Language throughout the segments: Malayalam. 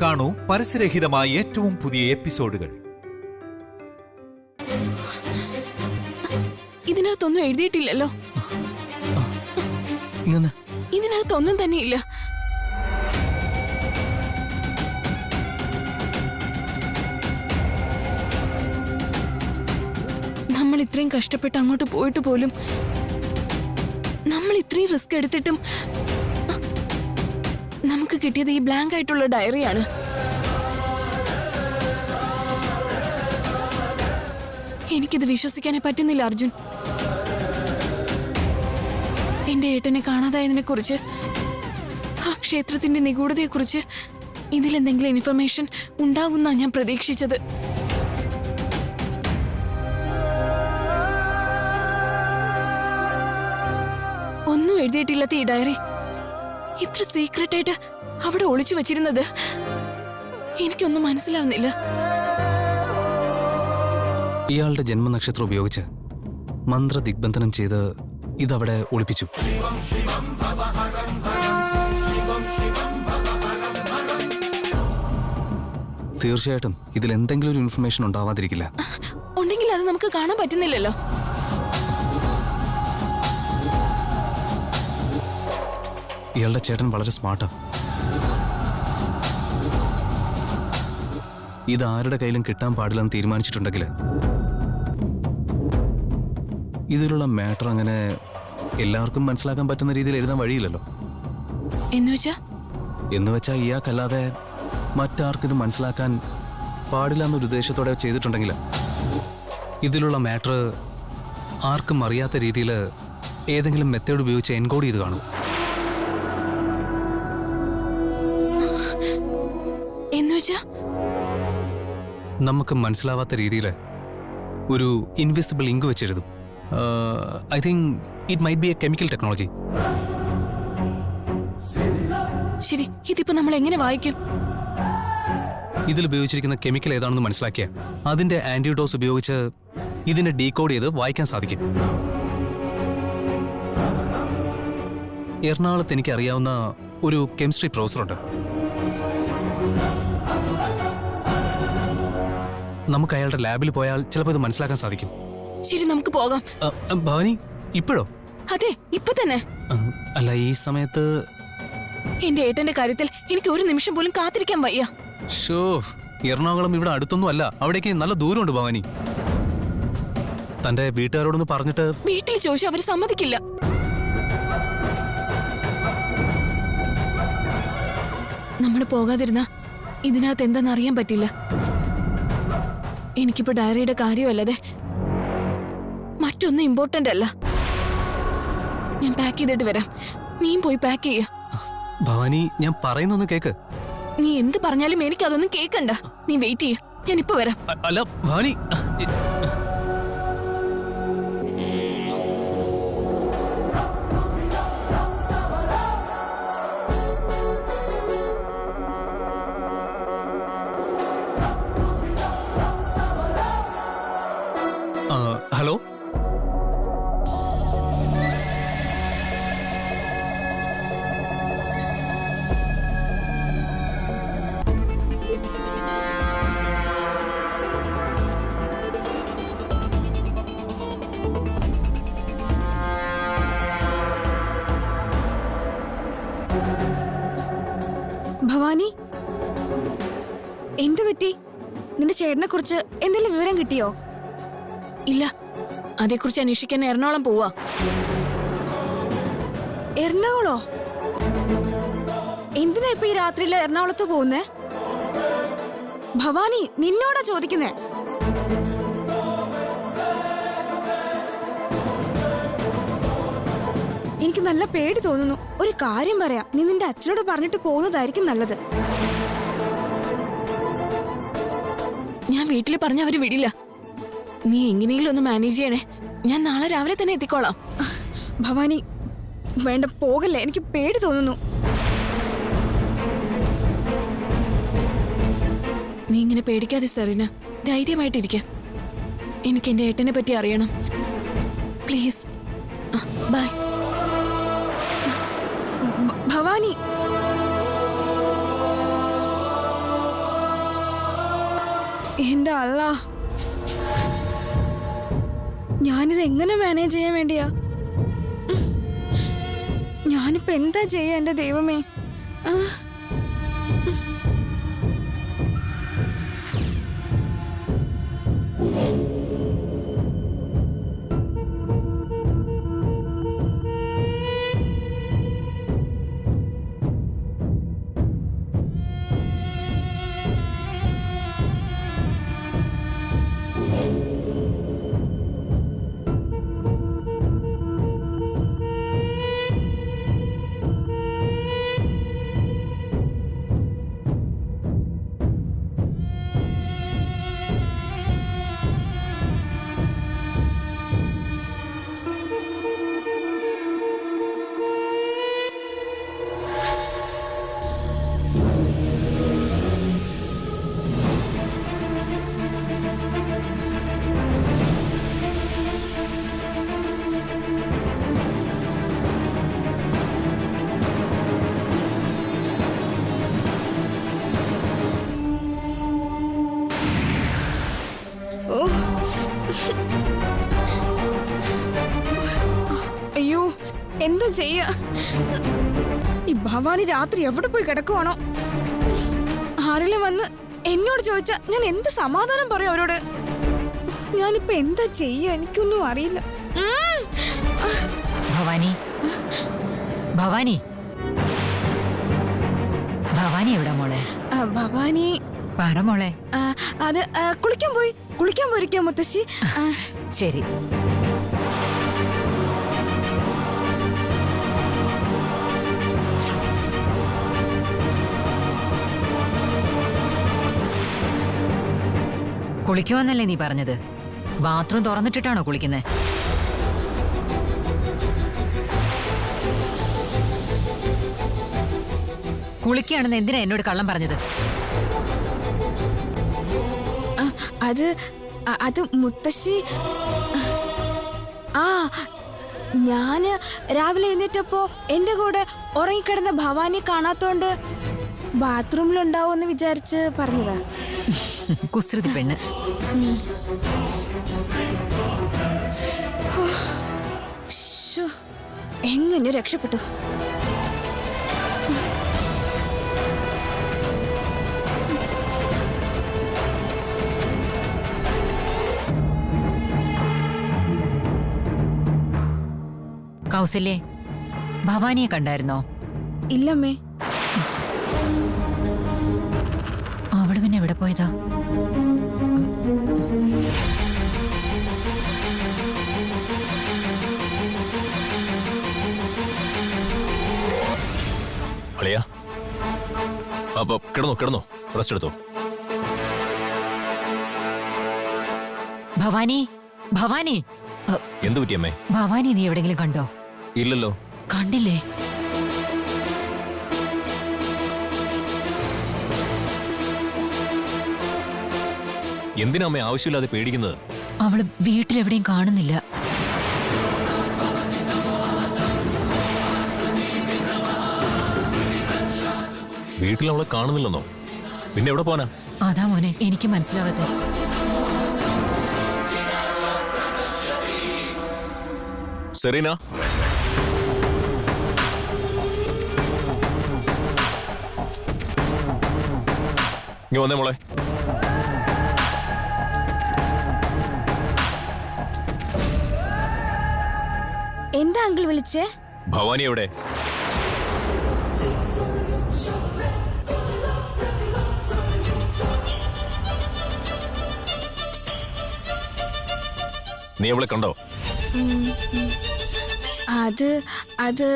കാണൂ പരസ്യരഹിതമായ ഏറ്റവും പുതിയ എപ്പിസോഡുകൾ. ഇതിനകത്തൊന്നും എഴുതിയിട്ടില്ലല്ലോ. ഇതിനകത്തൊന്നും തന്നെ ഇല്ല. നമ്മൾ ഇത്രയും കഷ്ടപ്പെട്ട് അങ്ങോട്ട് പോയിട്ട് പോലും, നമ്മൾ ഇത്രയും റിസ്ക് എടുത്തിട്ടും നമുക്ക് കിട്ടിയത് ഈ ബ്ലാങ്ക് ആയിട്ടുള്ള ഡയറിയാണ്. എനിക്കിത് വിശ്വസിക്കാനേ പറ്റുന്നില്ല അർജുൻ. എന്റെ ഏട്ടനെ കാണാതായതിനെ കുറിച്ച്, ആ ക്ഷേത്രത്തിന്റെ നിഗൂഢതയെക്കുറിച്ച് ഇതിലെന്തെങ്കിലും ഇൻഫർമേഷൻ ഉണ്ടാവുന്ന ഞാൻ പ്രതീക്ഷിച്ചത്. ഒന്നും എഴുതിയിട്ടില്ലാത്ത ഈ ഡയറി ഇത്ര സീക്രട്ട് ആയിട്ട് അവിടെ ഒളിച്ചു വെച്ചിരുന്നത് എനിക്കൊന്നും മനസ്സിലാവുന്നില്ല. ഇയാളുടെ ജന്മനക്ഷത്രം ഉപയോഗിച്ച് മന്ത്രദിഗ്ബന്ധനം ചെയ്ത് ഇതവിടെ ഒളിപ്പിച്ചു. തീർച്ചയായിട്ടും ഇതിൽ എന്തെങ്കിലും ഒരു ഇൻഫർമേഷൻ ഉണ്ടാവാതിരിക്കില്ല. ഉണ്ടെങ്കിൽ അത് നമുക്ക് കാണാൻ പറ്റുന്നില്ലല്ലോ. ഇയാളുടെ ചേട്ടൻ വളരെ സ്മാർട്ടാ. ഇത് ആരുടെ കയ്യിലും കിട്ടാൻ പാടില്ലെന്ന് തീരുമാനിച്ചിട്ടുണ്ടെങ്കിൽ ഇതിലുള്ള മാറ്റർ അങ്ങനെ എല്ലാവർക്കും മനസ്സിലാക്കാൻ പറ്റുന്ന രീതിയിൽ എഴുതാൻ വഴിയില്ലല്ലോ. എന്നുവെച്ചാ ഇയാൾക്കല്ലാതെ മറ്റാർക്കിത് മനസ്സിലാക്കാൻ പാടില്ല എന്നൊരു ഉദ്ദേശത്തോടെ ചെയ്തിട്ടുണ്ടെങ്കിൽ ഇതിലുള്ള മാറ്റർ ആർക്കും അറിയാത്ത രീതിയിൽ ഏതെങ്കിലും മെത്തേഡ് ഉപയോഗിച്ച് എൻകോഡ് ചെയ്ത് കാണും. നമുക്ക് മനസ്സിലാവാത്ത രീതിയിൽ ഒരു ഇൻവിസിബിൾ ഇങ്ക് വെച്ചെഴുതും. I think it might be a chemical technology. ശരി, ഇതിപ്പോ നമ്മൾ എങ്ങനെ വായിക്കും? ഇതിൽ ഉപയോഗിച്ചിരിക്കുന്ന കെമിക്കൽ ഏതാണെന്ന് മനസ്സിലാക്കിയ അതിന്റെ ആന്റിഡോസ് ഉപയോഗിച്ച് ഇതിനെ ഡീകോഡ് ചെയ്ത് വായിക്കാൻ സാധിക്കും. എറണാകുളത്ത് എനിക്ക് അറിയാവുന്ന ഒരു കെമിസ്ട്രി പ്രൊഫസറുണ്ട്. നമുക്ക് അയാളുടെ ലാബിൽ പോയാൽ ചിലപ്പോൾ ഇത് മനസ്സിലാക്കാൻ സാധിക്കും. ശരി, നമുക്ക് പോകാം. ഭവാനി, ഇപ്പോഴോ? അതെ, ഇപ്പൊ തന്നെ. അല്ല, ഈ സമയത്ത് എന്റെ ഏട്ടന്റെ കാര്യത്തിൽ എനിക്ക് ഒരു നിമിഷം പോലും കാത്തിരിക്കാൻ വയ്യ. ഷോ, എറണാകുളം ഇവിടെ അടുത്തൊന്നും അല്ല, അവിടേക്ക് നല്ല ദൂരമുണ്ട് ഭവാനി. തന്റെ വീട്ടുകാരോടൊന്ന് പറഞ്ഞിട്ട്. വീട്ടിൽ ചോദിച്ചു, അവര് സമ്മതിക്കില്ല. നമ്മൾ പോകാതിരുന്ന ഇതിനകത്ത് എന്താന്ന് അറിയാൻ പറ്റില്ല. എനിക്കിപ്പോ ഡയറിയുടെ കാര്യമല്ലാതെ മറ്റൊന്നും ഇമ്പോർട്ടന്റ് അല്ല. ഞാൻ പാക്ക് ചെയ്തിട്ട് വരാം, നീയും പോയി പാക്ക് ചെയ്യ. ഭവാനി, ഞാൻ പറയുന്നൊന്ന് കേക്ക്. നീ എന്ത് പറഞ്ഞാലും എനിക്കതൊന്നും കേക്കണ്ട. നീ വെയിറ്റ് ചെയ്യ, ഞാൻ ഇപ്പൊ വരാം. അല്ല ഭവാനി, ഹലോ. ഭവാനി, എന്ത് പറ്റി? നിന്റെ ചേട്ടനെ കുറിച്ച് എന്തെങ്കിലും വിവരം കിട്ടിയോ? ഇല്ല, അതേക്കുറിച്ച് അന്വേഷിക്കാൻ എറണാകുളം പോവാ. എറണാകുളോ? എന്തിനാ ഇപ്പൊ ഈ രാത്രിയിൽ എറണാകുളത്ത് പോകുന്നേ? ഭവാനി, നിന്നോടാ ചോദിക്കുന്നേ. എനിക്ക് നല്ല പേടി തോന്നുന്നു. ഒരു കാര്യം പറയാം, നീ നിന്റെ അച്ഛനോട് പറഞ്ഞിട്ട് പോകുന്നതായിരിക്കും നല്ലത്. ഞാൻ വീട്ടിൽ പറഞ്ഞ അവര് വിടില്ല. നീ എങ്ങനെയെങ്കിലും ഒന്ന് മാനേജ് ചെയ്യണേ. ഞാൻ നാളെ രാവിലെ തന്നെ എത്തിക്കോളാം. ഭവാനി, വേണ്ട, പോകല്ലേ, എനിക്ക് പേടി തോന്നുന്നു. നീ ഇങ്ങനെ പേടിക്കാതെ സെറീന, ധൈര്യമായിട്ടിരിക്ക. എനിക്ക് എന്റെ ഏട്ടനെ പറ്റി അറിയണം. Please, by. ഭവാനി, എന്റെ അല്ല, ഞാനിത് എങ്ങനെ മാനേജ് ചെയ്യാൻ വേണ്ടിയാ? ഞാനിപ്പോ എന്താ ചെയ്യാ എന്റെ ദൈവമേ? അയ്യോ, എന്താ ചെയ്യാ? ഈ ഭവാനി രാത്രി എവിടെ പോയി കിടക്കുവാണോ? ആരെങ്കിലും വന്ന് എന്നോട് ചോദിച്ചാ ഞാൻ എന്ത് സമാധാനം പറയും അവരോട്? ഞാനിപ്പോ എന്താ ചെയ്യാ? എനിക്കൊന്നും അറിയില്ല. ഭവാനി, ഭവാനി, ഭവാനി എവിടാ മോളെ? ഭവാനി പറ മോളെ. അത് കുളിക്കാൻ പോയിരിക്കോ മുത്തശ്ശി? ശരി. കുളിക്കുമെന്നല്ലേ നീ പറഞ്ഞത്? ബാത്റൂം തുറന്നിട്ടിട്ടാണോ കുളിക്കുന്നത്? കുളിക്കുകയാണെന്ന് എന്തിനാ എന്നോട് കള്ളം പറഞ്ഞത്? അത് മുത്തശ്ശി, ഞാന് രാവിലെ എഴുന്നേറ്റപ്പോ എന്റെ കൂടെ ഉറങ്ങിക്കിടന്ന ഭവാനി കാണാത്തോണ്ട് ബാത്റൂമിലുണ്ടാവുമെന്ന് വിചാരിച്ച് പറഞ്ഞതാ. കുസൃതി പെണ്ണ്. എങ്ങനെ രക്ഷപ്പെട്ടു? കൗസല്യേ, ഭവാനിയെ കണ്ടായിരുന്നോ? ഇല്ലമ്മേ. അവള് പിന്നെ എവിടെ പോയതാ? അളിയാ, അപ്പൊ കിടന്നോ, റെസ്റ്റ് എടുത്തോ. ഭവാനി, ഭവാനി, എന്തു പറ്റിയമ്മേ? ഭവാനി നീ എവിടെങ്കിലും കണ്ടോ? ഇല്ലല്ലോ. കണ്ടില്ലേ? എന്തിനാ അമ്മേ ആവശ്യമില്ലാതെ പേടിക്കുന്നത്? അവള് വീട്ടിലെവിടെയും കാണുന്നില്ല. വീട്ടിൽ അവളെ കാണുന്നില്ലെന്നോ? പിന്നെ എവിടെ പോനാ? അതാ മോനെ എനിക്ക് മനസ്സിലാവാത്ത. സെറീന, ഇങ്ങ് വന്നേ മോളെ. എന്താ അങ്കിൾ വിളിച്ചേ? ഭവാനി എവിടെ? നീ അവളെ കണ്ടോ? അത്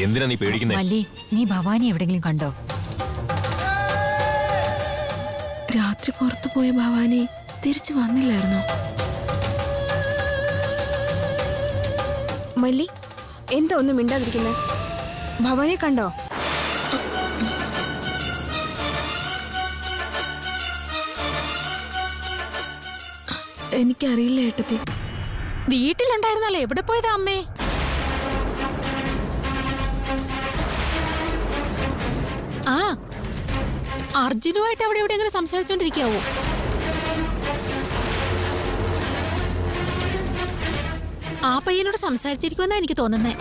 എന്തിനാ നീ പേടിക്കുന്നേ? മല്ലി, നീ ഭവാനി എവിടെങ്കിലും കണ്ടോ? രാത്രി പുറത്തു പോയ ഭവാനി തിരിച്ചു വന്നില്ലായിരുന്നോ? മല്ലി, എന്താ ഒന്നും മിണ്ടാതിരിക്കുന്നത്? ഭവാനിയെ കണ്ടോ? എനിക്കറിയില്ല ഏട്ടത്തി. വീട്ടിലുണ്ടായിരുന്നല്ലോ, എവിടെ പോയതാ അമ്മേ? അർജുനുമായിട്ട് അവിടെ എവിടെ എങ്ങനെ സംസാരിച്ചോണ്ടിരിക്കാവോ? ആ പയ്യനോട് സംസാരിച്ചിരിക്കുമെന്നാ എനിക്ക് തോന്നുന്നേ.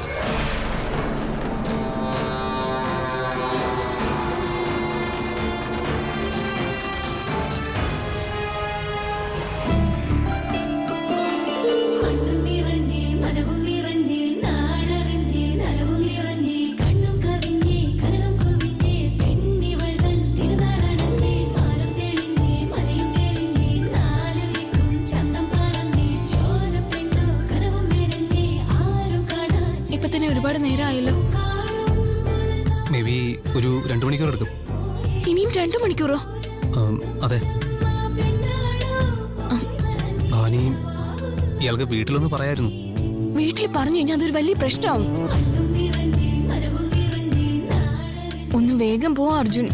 ഇപ്പൊ തന്നെ ഒരുപാട് നേരമായല്ലോ. മേ ബി ഒരു 2 മണിക്കൂർ എടുക്കും. ഇനിയും 2 മണിക്കൂറോ? അതെ. ഭവാനി, ഇയാൾക്ക് വീട്ടിലൊന്ന് പറയായിരുന്നു. വീട്ടിൽ പറഞ്ഞു കഴിഞ്ഞാൽ അതൊരു വലിയ പ്രശ്നമാവും. ഒന്ന് വേഗം പോവാ അർജുൻ.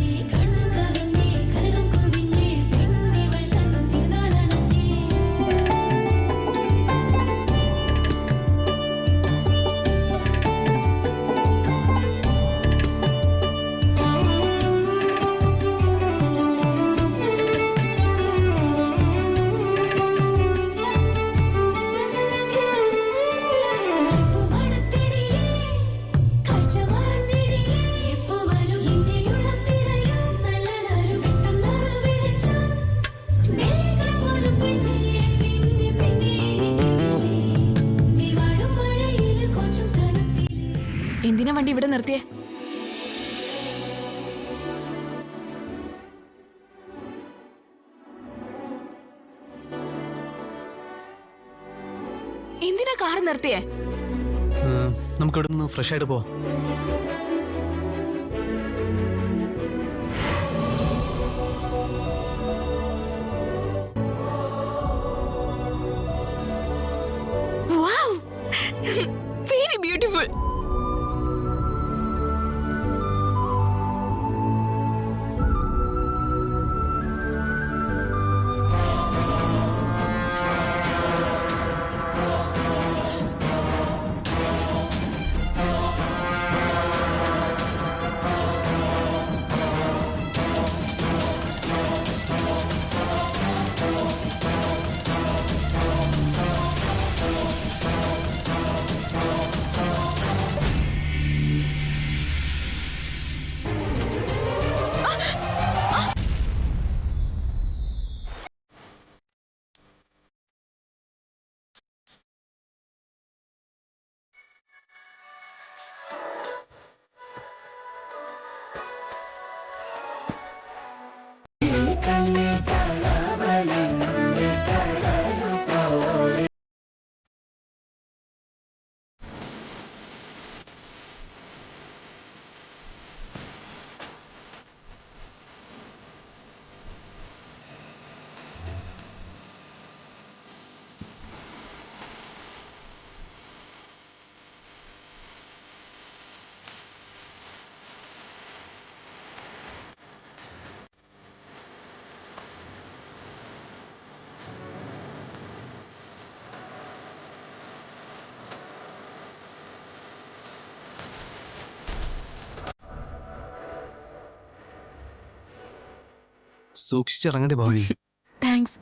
എന്തിനാ വണ്ടി ഇവിടെ നിർത്തിയേ? എന്തിനാ കാർ നിർത്തിയേ? നമുക്ക് ഇവിടെ നിന്ന് ഫ്രഷ് ആയിട്ട് പോവാം. Very beautiful. സൂക്ഷിച്ചിറങ്ങണ്ടേ ഭവാനി? താങ്ക്സ്.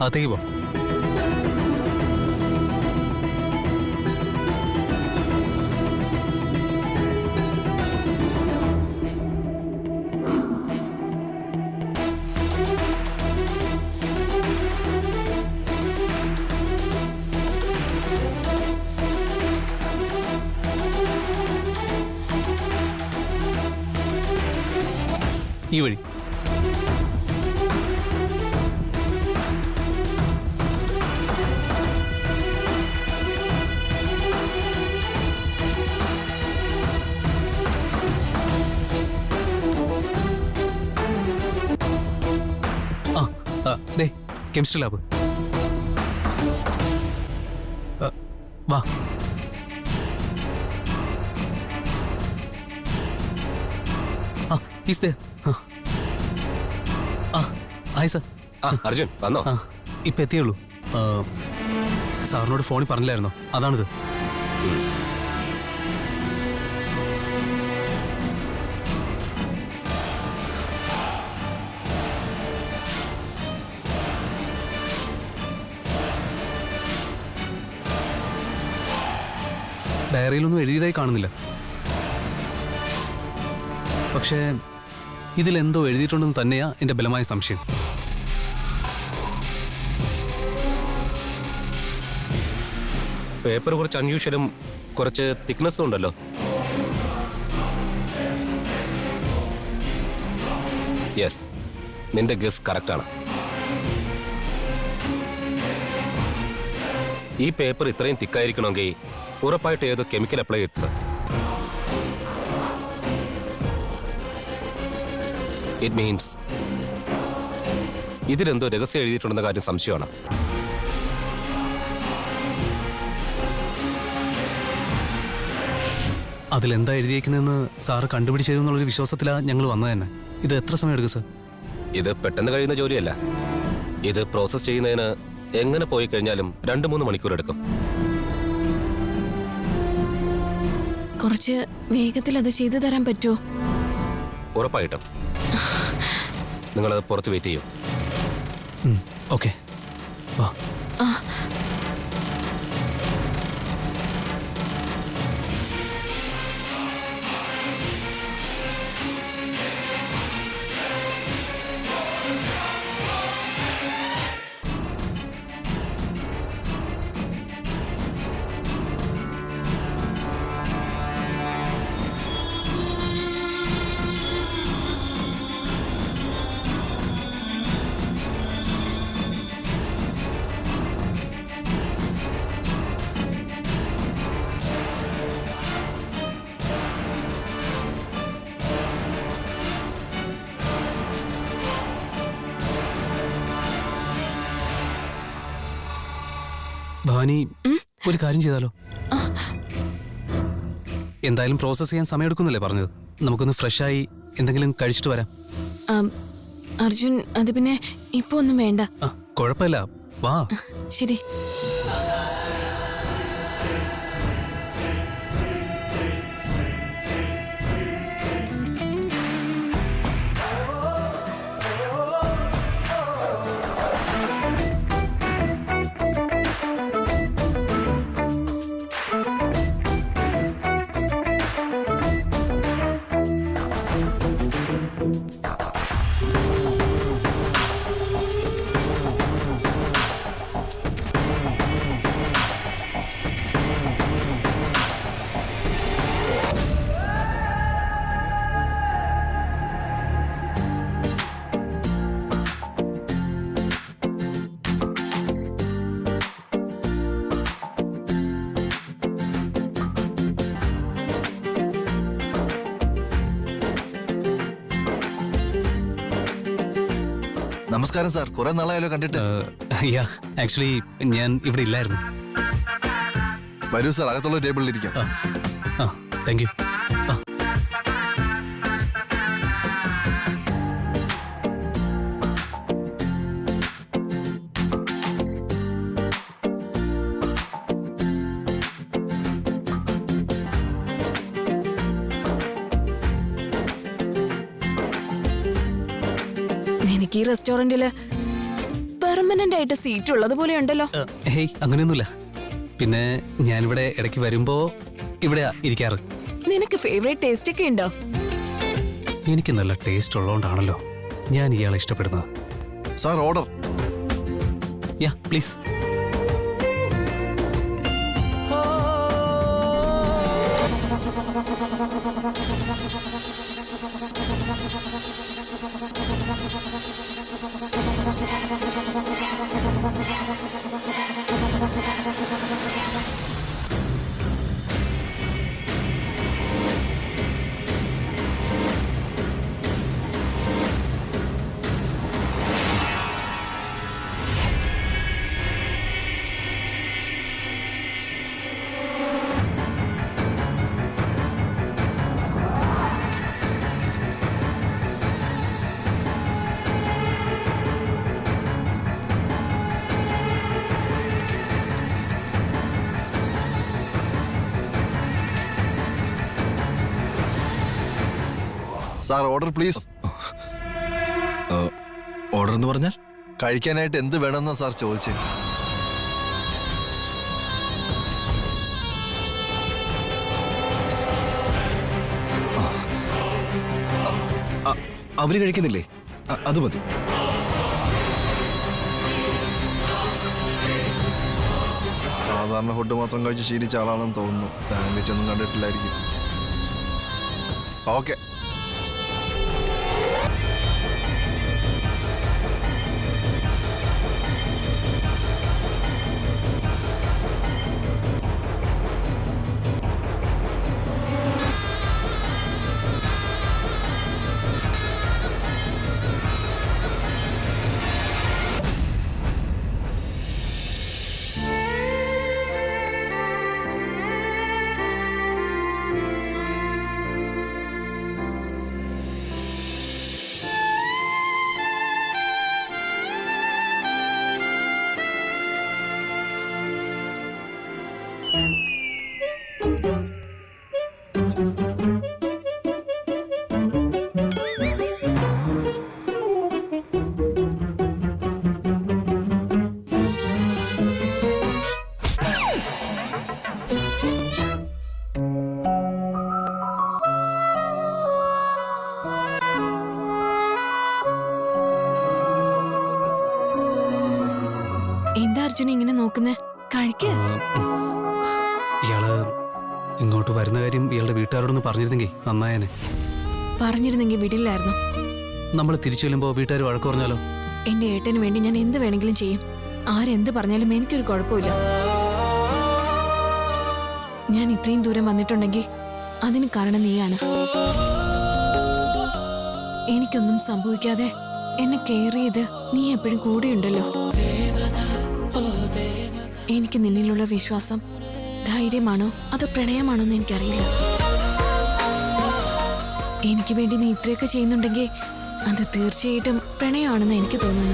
അകത്തേക്ക് പോ. ഈ വഴി. ദേ കെമിസ്ട്രി ലാബ്. വാ. ഈസ് ദേ. Hi sir. അർജുൻ വന്നോ? ഇപ്പൊ എത്തിയുള്ളൂ. സാറിനോട് ഫോണിൽ പറഞ്ഞില്ലായിരുന്നോ? അതാണിത്. ഡയറിയിലൊന്നും എഴുതിയതായി കാണുന്നില്ല. പക്ഷേ ഇതിലെന്തോ എഴുതിയിട്ടുണ്ടെന്ന് തന്നെയാ എന്റെ ബലമായ സംശയം. പേപ്പർ കുറച്ച് അൺയൂഷ്വലും കുറച്ച് തിക്നെസ്സും ഉണ്ടല്ലോ. യെസ്, നിന്റെ ഗസ് കറക്റ്റാണ്. ഈ പേപ്പർ ഇത്രയും തിക്കായിരിക്കണമെങ്കിൽ ഉറപ്പായിട്ട് ഏതോ കെമിക്കൽ അപ്ലൈ ചെയ്തിട്ടുണ്ട്. ഇറ്റ് മീൻസ് ഇതിലെന്തോ രഹസ്യം എഴുതിയിട്ടുണ്ടെന്ന കാര്യം സംശയമാണ്. അതിലെന്താ എഴുതിയേക്കുന്നതെന്ന് സാറ് കണ്ടുപിടിച്ചതെന്നുള്ളൊരു വിശ്വാസത്തിലാണ് ഞങ്ങൾ വന്നത് തന്നെ. ഇത് എത്ര സമയം എടുക്കും സർ? ഇത് പെട്ടെന്ന് കഴിയുന്ന ജോലിയല്ല. ഇത് പ്രോസസ് ചെയ്യുന്നതിന് എങ്ങനെ പോയി കഴിഞ്ഞാലും 2-3 മണിക്കൂർ എടുക്കും. കുറച്ച് വേഗത്തിൽ അത് ചെയ്തു തരാൻ പറ്റുമോ? ഉറപ്പായിട്ടും. നിങ്ങളത് പുറത്ത് വെയിറ്റ് ചെയ്യൂ. ഓക്കെ, വാ. ഭവാനി, ഒരു കാര്യം ചെയ്താലോ? എന്തായാലും പ്രോസസ് ചെയ്യാൻ സമയം എടുക്കുന്നില്ലേ പറഞ്ഞത്? നമുക്കൊന്ന് ഫ്രഷായി എന്തെങ്കിലും കഴിച്ചിട്ട് വരാം. അർജുൻ, അത് പിന്നെ ഇപ്പൊ ഒന്നും വേണ്ട. കുഴപ്പമില്ല, വാ. ശരി. നമസ്കാരം സാർ, കുറെ നാളായാലോ കണ്ടിട്ട്. ആക്ച്വലി ഞാൻ ഇവിടെ ഇല്ലായിരുന്നു. വരൂ സാർ, അകത്തുള്ള ടേബിളിൽ ഇരിക്കാം. Thank you. എനിക്ക് ഈ റെസ്റ്റോറന്റില് പെർമനന്റ് ആയിട്ട് സീറ്റ് ഉള്ളത് പോലെ ഉണ്ടല്ലോ. ഹേയ് അങ്ങനെയൊന്നുമില്ല. പിന്നെ ഞാനിവിടെ ഇടയ്ക്ക് വരുമ്പോ ഇവിടെ ഇരിക്കാറ്. നിനക്ക് ഫേവറേറ്റ് ടേസ്റ്റ് ഒക്കെ ഉണ്ടോ? എനിക്ക് നല്ല ടേസ്റ്റ് ഉള്ളതുകൊണ്ടാണല്ലോ ഞാൻ ഇയാളെ ഇഷ്ടപ്പെടുന്നത്. Sir order. Yeah please. Sir order please. Order എന്ന് പറഞ്ഞാൽ കഴിക്കാനായിട്ട് എന്ത് വേണമെന്നാ സാർ ചോദിച്ചേ? അവര് കഴിക്കുന്നില്ലേ? അത് മതി. സാധാരണ ഫുഡ് മാത്രം കഴിച്ച് ശീലിച്ച ആളാണെന്ന് തോന്നുന്നു. സാൻഡ്വിച്ച് ഒന്നും കണ്ടിട്ടില്ലായിരിക്കും. ഓക്കെ. എന്താ അർജുന ഇങ്ങനെ നോക്കുന്നേ? കഴിക്ക. ഇയാള് ഇങ്ങോട്ട് വരുന്ന കാര്യം ഇയാളുടെ വീട്ടുകാരോടൊന്ന് പറഞ്ഞിരുന്നെങ്കിൽ നന്നായേനെ. പറഞ്ഞിരുന്നെങ്കിൽ വിടില്ലായിരുന്നു. നമ്മൾ തിരിച്ചു ചെല്ലുമ്പോ വീട്ടുകാർ വഴക്ക് പറഞ്ഞാലോ? എന്റെ ഏട്ടന് വേണ്ടി ഞാൻ എന്ത് വേണമെങ്കിലും ചെയ്യും. ആരെന്ത് പറഞ്ഞാലും എനിക്കൊരു കുഴപ്പമില്ല. ഞാൻ ഇത്രയും ദൂരം വന്നിട്ടുണ്ടെങ്കിൽ അതിന് കാരണം നീയാണ്. എനിക്കൊന്നും സംഭവിക്കാതെ എന്നെ കെയർ ചെയ്ത് നീ എപ്പോഴും കൂടെയുണ്ടല്ലോ. എനിക്ക് നിന്നിലുള്ള വിശ്വാസം ധൈര്യമാണോ അതോ പ്രണയമാണോ എന്ന് എനിക്കറിയില്ല. എനിക്ക് വേണ്ടി നീ ഇത്രയൊക്കെ ചെയ്യുന്നുണ്ടെങ്കിൽ അത് തീർച്ചയായിട്ടും പ്രണയമാണെന്ന് എനിക്ക് തോന്നുന്നു.